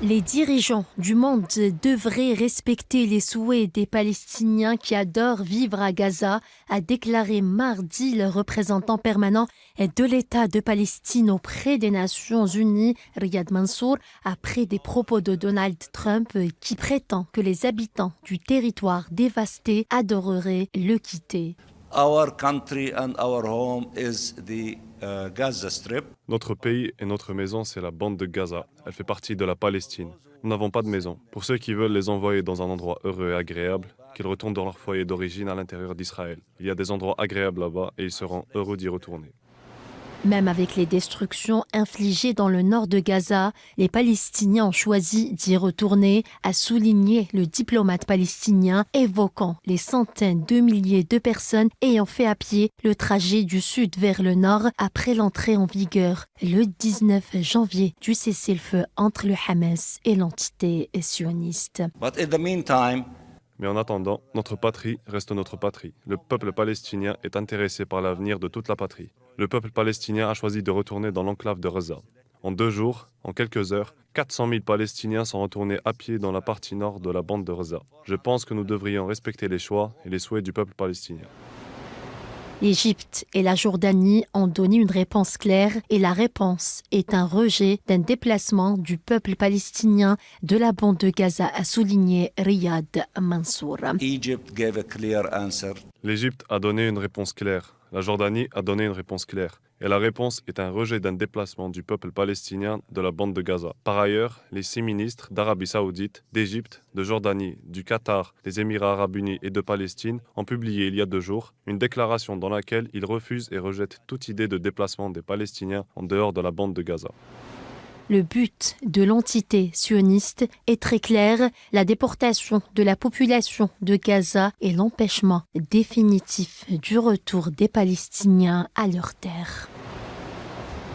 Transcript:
Les dirigeants du monde devraient respecter les souhaits des Palestiniens qui adorent vivre à Gaza, a déclaré mardi le représentant permanent de l'État de Palestine auprès des Nations Unies, Riyad Mansour, après des propos de Donald Trump qui prétend que les habitants du territoire dévasté adoreraient le quitter. Our country and our home is the Gaza Strip. Notre pays et notre maison, c'est la bande de Gaza. Elle fait partie de la Palestine. Nous n'avons pas de maison. Pour ceux qui veulent les envoyer dans un endroit heureux et agréable, qu'ils retournent dans leur foyer d'origine à l'intérieur d'Israël. Il y a des endroits agréables là-bas et ils seront heureux d'y retourner. Même avec les destructions infligées dans le nord de Gaza, les Palestiniens ont choisi d'y retourner, a souligné le diplomate palestinien, évoquant les centaines de milliers de personnes ayant fait à pied le trajet du sud vers le nord après l'entrée en vigueur le 19 janvier du cessez-le-feu entre le Hamas et l'entité sioniste. But in the meantime, Mais en attendant, notre patrie reste notre patrie. Le peuple palestinien est intéressé par l'avenir de toute la patrie. Le peuple palestinien a choisi de retourner dans l'enclave de Gaza. En 2 jours, en quelques heures, 400 000 Palestiniens sont retournés à pied dans la partie nord de la bande de Gaza. Je pense que nous devrions respecter les choix et les souhaits du peuple palestinien. L'Égypte et la Jordanie ont donné une réponse claire et la réponse est un rejet d'un déplacement du peuple palestinien de la bande de Gaza, a souligné Riyad Mansour. Egypt gave a clear answer. L'Égypte a donné une réponse claire. La Jordanie a donné une réponse claire. Et la réponse est un rejet d'un déplacement du peuple palestinien de la bande de Gaza. Par ailleurs, les 6 ministres d'Arabie Saoudite, d'Égypte, de Jordanie, du Qatar, des Émirats Arabes Unis et de Palestine ont publié il y a 2 jours une déclaration dans laquelle ils refusent et rejettent toute idée de déplacement des Palestiniens en dehors de la bande de Gaza. Le but de l'entité sioniste est très clair, la déportation de la population de Gaza et l'empêchement définitif du retour des Palestiniens à leur terre.